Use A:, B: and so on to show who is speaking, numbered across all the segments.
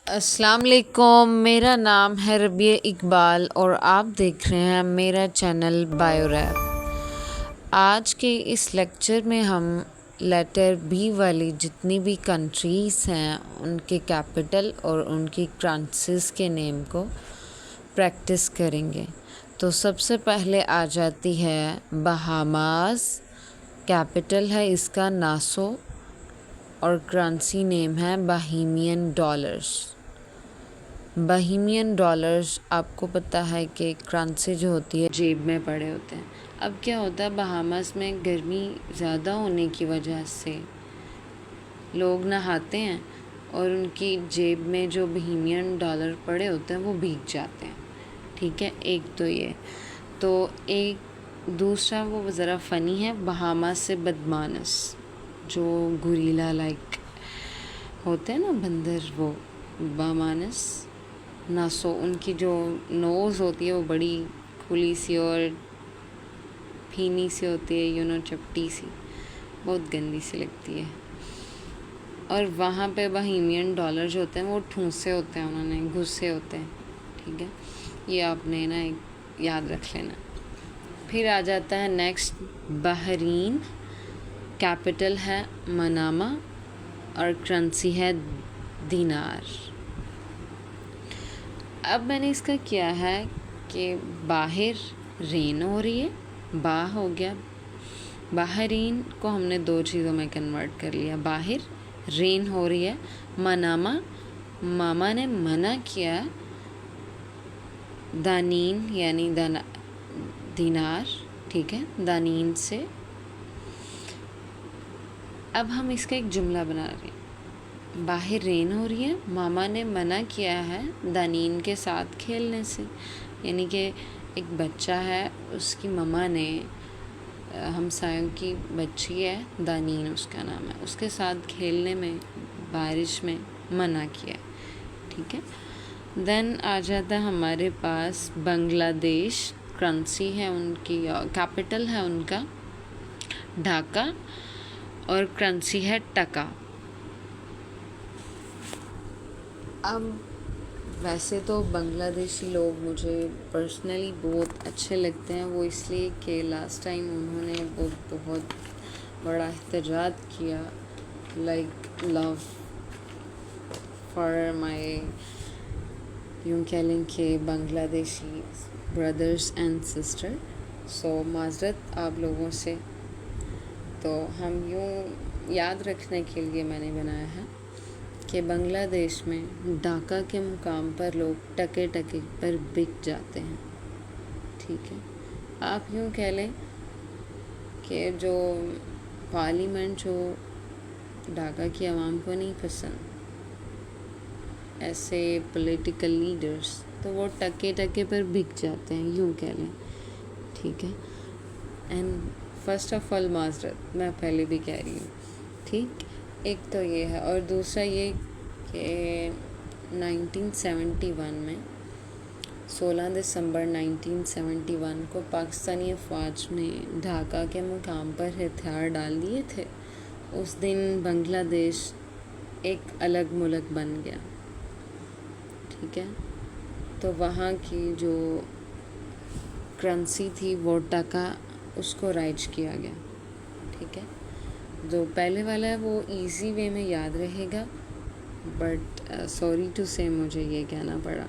A: अस्सलाम वालेकुम। मेरा नाम है रबिया इकबाल और आप देख रहे हैं मेरा चैनल बायोरैप। आज के इस लेक्चर में हम लेटर बी वाली जितनी भी कंट्रीज़ हैं उनके कैपिटल और उनकी करंसीज़ के नेम को प्रैक्टिस करेंगे। तो सबसे पहले आ जाती है बहामास। कैपिटल है इसका नासो और करेंसी नेम है बहीमियन डॉलर्स। बहीमियन डॉलर्स आपको पता है कि करेंसी जो होती है जेब में पड़े होते हैं। अब क्या होता है, बहामास में गर्मी ज़्यादा होने की वजह से लोग नहाते हैं और उनकी जेब में जो बहीमियन डॉलर पड़े होते हैं वो भीग जाते हैं। ठीक है, एक तो ये। तो एक दूसरा वो ज़रा फ़नी है, बहामास से बदमानस जो गुरीला लाइक होते हैं ना, बंदर, वो बहामानस नासो। उनकी जो नोज़ होती है वो बड़ी खुली सी और फीनी सी होती है, चपटी सी, बहुत गंदी सी लगती है। और वहाँ पे बहीमियन डॉलर जो होते हैं वो ठूंसे होते हैं, उन्होंने घुसे होते हैं। ठीक है, ये आपने ना एक याद रख लेना। फिर आ जाता है नेक्स्ट बहरीन। कैपिटल है मनामा और करेंसी है दिनार। अब मैंने इसका किया है कि बाहर रेन हो रही है, बा हो गया, बाहरीन को हमने दो चीज़ों में कन्वर्ट कर लिया। बाहर रेन हो रही है, मनामा मामा ने मना किया, दानीन यानी दिनार। ठीक है, दानीन से। अब हम इसका एक जुमला बना रहे हैं। बाहर रेन हो रही है, मामा ने मना किया है दानीन के साथ खेलने से। यानी कि एक बच्चा है, उसकी मम्मा ने हमसायों की बच्ची है, दानीन उसका नाम है, उसके साथ खेलने में बारिश में मना किया। ठीक है, देन आ जाता है हमारे पास बांग्लादेश। करेंसी है उनकी, कैपिटल है उनका ढाका और करेंसी है टका। अब वैसे तो बांग्लादेशी लोग मुझे पर्सनली बहुत अच्छे लगते हैं, वो इसलिए कि लास्ट टाइम उन्होंने वो बहुत बड़ा एहतजाज किया, लाइक लव फॉर माय, यूँ कह लें कि बांग्लादेशी ब्रदर्स एंड सिस्टर। सो माजरत आप लोगों से। तो हम यूँ याद रखने के लिए मैंने बनाया है कि बांग्लादेश में ढाका के मुकाम पर लोग टके टके पर बिक जाते हैं। ठीक है, आप यूँ कह लें कि जो पार्लियामेंट जो ढाका की आवाम को नहीं पसंद, ऐसे पॉलिटिकल लीडर्स, तो वो टके टके पर बिक जाते हैं, यूँ कह लें। ठीक है, एंड फर्स्ट ऑफ ऑल माजरत, मैं पहले भी कह रही हूँ। ठीक, एक तो ये है, और दूसरा ये कि 1971 में 16 दिसंबर 1971 को पाकिस्तानी अफवाज ने ढाका के मुकाम पर हथियार डाल दिए थे। उस दिन बांग्लादेश एक अलग मुल्क बन गया। ठीक है, तो वहाँ की जो करेंसी थी वो टका, उसको राइज किया गया। ठीक है, जो पहले वाला है वो इजी वे में याद रहेगा, बट सॉरी टू से मुझे ये कहना पड़ा।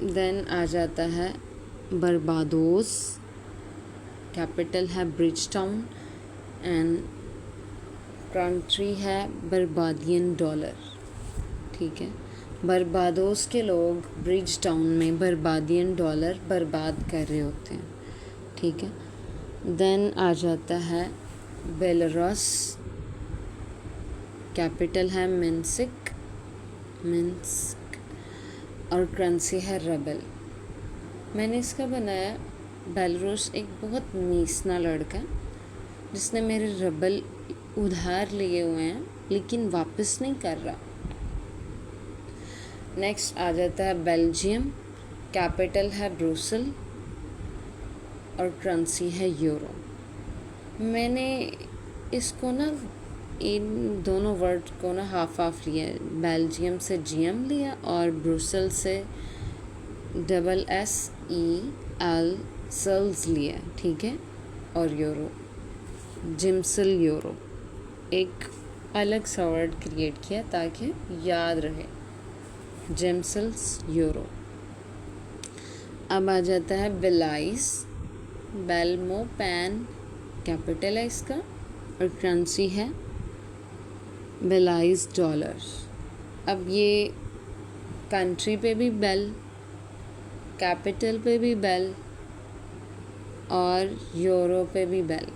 A: देन आ जाता है बरबादोस। कैपिटल है ब्रिजटाउन एंड कंट्री है बरबादियन डॉलर। ठीक है, बरबादोस के लोग ब्रिजटाउन में बरबादियन डॉलर बर्बाद कर रहे होते हैं। ठीक है, देन आ जाता है बेलारूस। कैपिटल है मिन्स्क और करेंसी है रबल। मैंने इसका बनाया, बेलारूस एक बहुत मीसना लड़का जिसने मेरे रबल उधार लिए हुए हैं लेकिन वापस नहीं कर रहा। नेक्स्ट आ जाता है बेल्जियम। कैपिटल है ब्रुसल और करेंसी है यूरो। मैंने इसको ना इन दोनों वर्ड को ना हाफ हाफ लिया है। बेल्जियम से जीएम लिया और ब्रुसल से SSEL सेल्स लिया, ठीक है। और यूरो, जिम्सल यूरो, एक अलग सा वर्ड क्रिएट किया ताकि याद रहे, जिम्सल्स यूरो। अब आ जाता है बेलाइस, बेल्मो पैन कैपिटल है इसका और करेंसी है बेलाइस डॉलर। अब ये कंट्री पे भी बेल, कैपिटल पे भी बेल और यूरो पे भी बेल,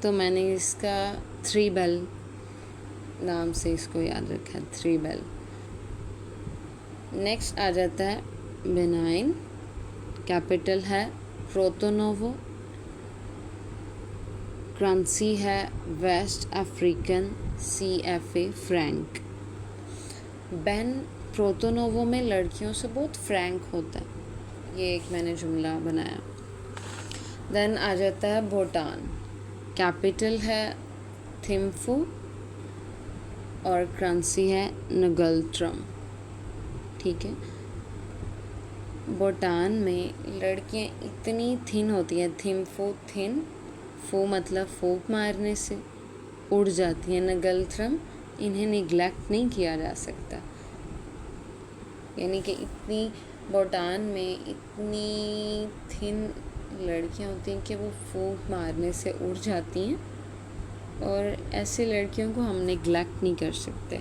A: तो मैंने इसका 3 बेल नाम से इसको याद रखा है, 3 बेल। नेक्स्ट आ जाता है बेनाइन, कैपिटल है प्रोतोनोवो, करेंसी है वेस्ट अफ्रीकन CFA फ्रैंक। बेन प्रोतोनोवो में लड़कियों से बहुत फ्रैंक होता है, ये एक मैंने जुमला बनाया। देन आ जाता है भूटान, कैपिटल है थिम्फू और करेंसी है नगल्ट्रम, ठीक है। भूटान में लड़कियां इतनी थिन होती हैं, थिम्फू थिन, फू मतलब फूक मारने से उड़ जाती हैं, नगल्ट्रम इन्हें निगलेक्ट नहीं किया जा सकता, यानी कि इतनी भूटान में इतनी थिन लड़कियां होती हैं कि वो फूक मारने से उड़ जाती हैं, और ऐसे लड़कियों को हम निगलेक्ट नहीं कर सकते,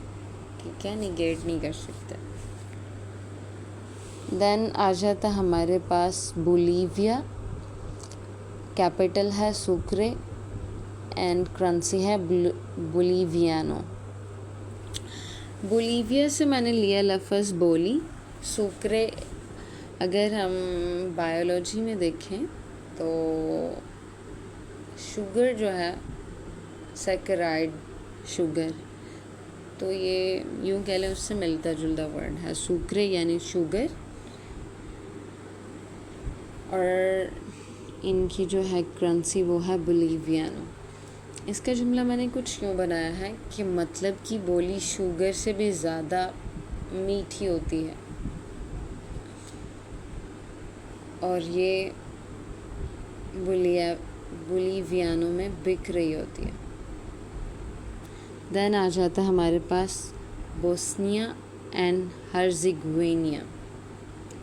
A: ठीक है, निगेट नहीं कर सकते। देन आ जाता हमारे पास बोलीविया, कैपिटल है सुक्रे एंड करेंसी है बोलीवियानो। बोलीविया से मैंने लिया लफ्ज़ बोली, सुक्रे अगर हम बायोलॉजी में देखें तो शुगर जो है सैकराइड शुगर, तो ये यूँ कह लें उससे मिलता जुलता वर्ड है, सुक्रे यानी शुगर, और इनकी जो है करेंसी वो है बोलीवियानो। इसका जुमला मैंने कुछ यूँ बनाया है कि मतलब कि बोली शुगर से भी ज़्यादा मीठी होती है और ये बोलीवियानो में बिक रही होती है। देन आ जाता है हमारे पास बोस्निया एंड हर्ज़ेगोविना,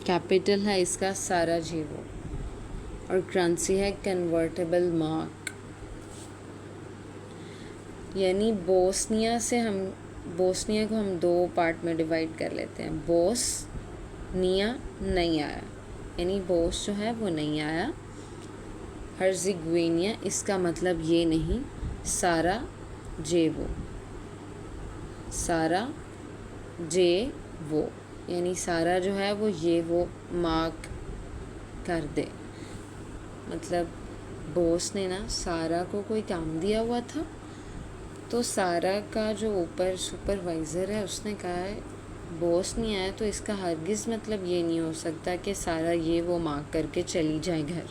A: कैपिटल है इसका साराजेवो और करेंसी है कन्वर्टेबल मार्क। यानी बोस्निया को हम 2 पार्ट में डिवाइड कर लेते हैं, बोस्निया नहीं आया, यानी बोस जो है वो नहीं आया, हर्ज़ेगोविना इसका मतलब ये नहीं, साराजेवो यानी सारा जो है वो ये वो मार्क कर दे, मतलब बॉस ने ना सारा को कोई काम दिया हुआ था, तो सारा का जो ऊपर सुपरवाइज़र है उसने कहा है बॉस नहीं आया, तो इसका हरगिज़ मतलब ये नहीं हो सकता कि सारा ये वो मार्क करके चली जाए घर,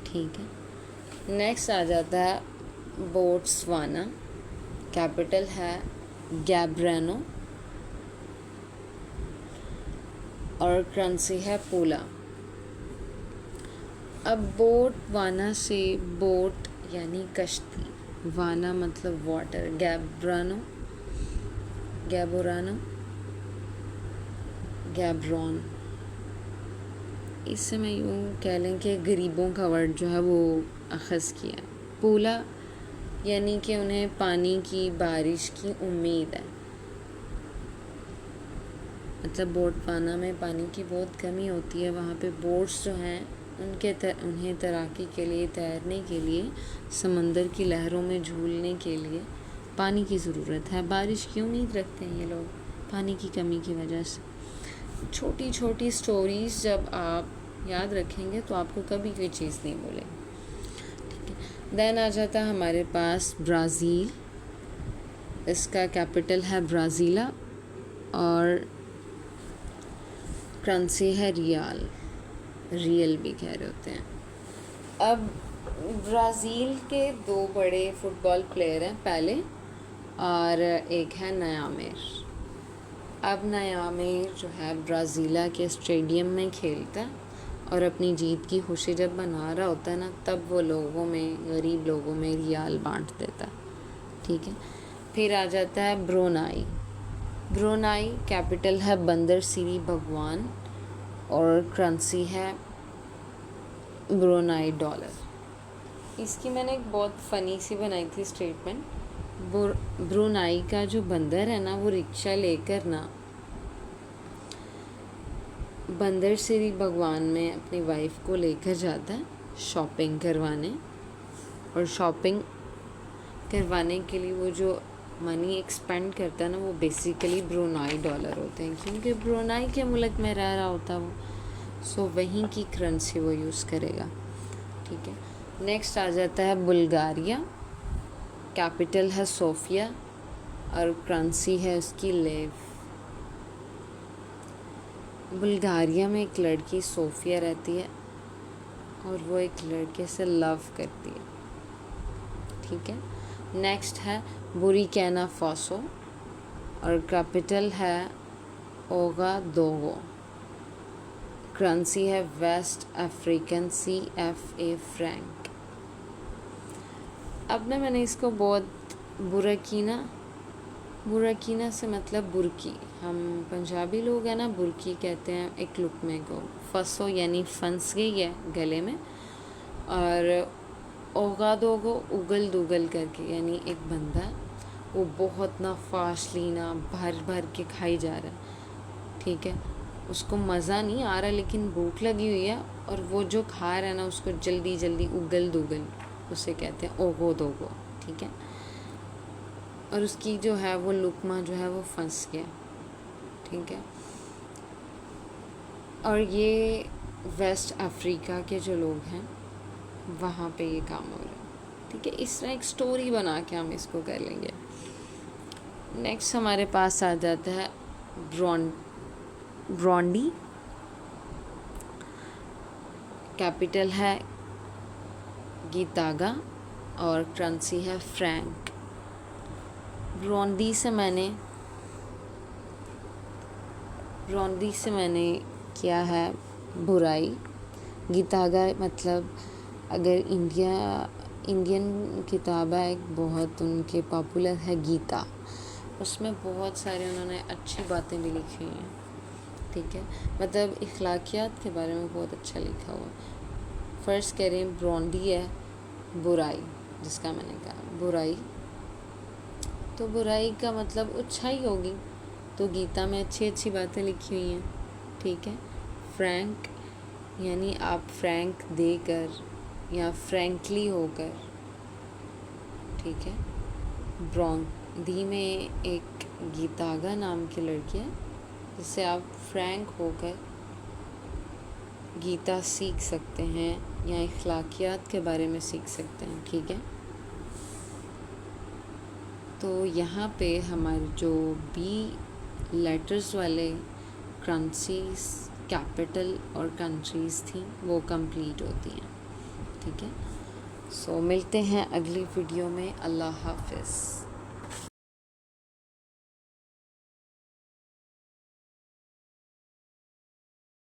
A: ठीक है। नेक्स्ट आ जाता है बोट्सवाना, कैपिटल है गैब्रेनो और करेंसी है पोला। अब बोटवाना से बोट यानी कश्ती, वाना मतलब वाटर, गैब्रॉन, इससे मैं यूँ कह लें कि गरीबों का वर्ड जो है वो अखज़ किया। पोला यानी कि उन्हें पानी की बारिश की उम्मीद है, मतलब बोटवाना में पानी की बहुत कमी होती है, वहाँ पे बोट्स जो हैं उन्हें तैराकी के लिए, तैरने के लिए, समंदर की लहरों में झूलने के लिए पानी की ज़रूरत है। बारिश की उम्मीद रखते हैं ये लोग पानी की कमी की वजह से। छोटी छोटी स्टोरीज़ जब आप याद रखेंगे तो आपको कभी कोई चीज़ नहीं भूलेगी, ठीक है। देन आ जाता है हमारे पास ब्राज़ील, इसका कैपिटल है ब्राज़ीला और करेंसी है रियल भी कह रहे होते हैं। अब ब्राज़ील के 2 बड़े फुटबॉल प्लेयर हैं पहले, और एक है नयामेर। अब नयामेर जो है ब्राज़ीला के स्टेडियम में खेलता है, और अपनी जीत की खुशी जब मना रहा होता है ना, तब वो लोगों में, गरीब लोगों में रियाल बांट देता है। ठीक है, फिर आ जाता है ब्रुनाई। ब्रुनाई कैपिटल है बंदर सिरी भगवान, और करेंसी है ब्रुनाई डॉलर। इसकी मैंने एक बहुत फ़नी सी बनाई थी स्टेटमेंट। ब्रुनाई का जो बंदर है ना, वो रिक्शा लेकर ना बंदर सिरी भगवान में अपनी वाइफ को लेकर जाता है शॉपिंग करवाने, और शॉपिंग करवाने के लिए वो जो मनी एक्सपेंड करता है ना, वो बेसिकली ब्रुनाई डॉलर होते हैं, क्योंकि ब्रुनाई के मुल्क में रह रहा होता है वो, सो वहीं की करेंसी वो यूज़ करेगा। ठीक है, नेक्स्ट आ जाता है बुल्गारिया। कैपिटल है सोफिया, और करेंसी है उसकी लेव। बुल्गारिया में एक लड़की सोफिया रहती है, और वो एक लड़के से लव करती है। ठीक है, नेक्स्ट है बुर्किना फासो, और कैपिटल है ओगादोगो। करेंसी है वेस्ट अफ्रीकन CFA फ्रैंक। अब ना मैंने इसको बहुत बुर्किना से मतलब बुर्की, हम पंजाबी लोग हैं ना, बुर्की कहते हैं एक लुकमे को। फंसो यानी फंस गई है गले में, और ओगादोगो उगल दुगल करके, यानी एक बंदा वो बहुत ना फास्टली ना भर भर के खाई जा रहा है। ठीक है, उसको मज़ा नहीं आ रहा, लेकिन भूख लगी हुई है, और वो जो खा रहा है ना, उसको जल्दी जल्दी उगल दुगल उसे कहते हैं ओगोदोगो। ठीक है, और उसकी जो है वो लुकमा जो है वो फंस गया। ठीक है, और ये वेस्ट अफ्रीका के जो लोग हैं वहाँ पे ये काम हो रहा है। ठीक है, इस तरह एक स्टोरी बना के हम इसको कर लेंगे। नेक्स्ट हमारे पास आ जाता है ब्रोंडी। कैपिटल है गीतागा, और करेंसी है फ्रैंक। ब्रोंडी से मैंने किया है बुराई। गीतागा मतलब अगर इंडियन किताब है एक बहुत उनके पॉपुलर है गीता, उसमें बहुत सारे उन्होंने अच्छी बातें भी लिखी हैं। ठीक है, मतलब इखलाकियात के बारे में बहुत अच्छा लिखा हुआ। फर्स्ट कह रहे हैं ब्रोंडी है बुराई, जिसका मैंने कहा बुराई, तो बुराई का मतलब अच्छाई होगी, तो गीता में अच्छी अच्छी बातें लिखी हुई हैं। ठीक है, फ्रैंक यानी आप फ्रैंक देकर या फ्रैंकली होकर। ठीक है, ब्रोंडी में एक गीतागा नाम की लड़की है, जिससे आप फ्रैंक होकर गीता सीख सकते हैं या इखलाकियात के बारे में सीख सकते हैं। ठीक है, तो यहाँ पे हमारे जो बी लेटर्स वाले करेंसीज, कैपिटल और कंट्रीज़ थी वो कंप्लीट होती हैं। ठीक है, सो मिलते हैं अगली वीडियो में। अल्लाह हाफ़िज़।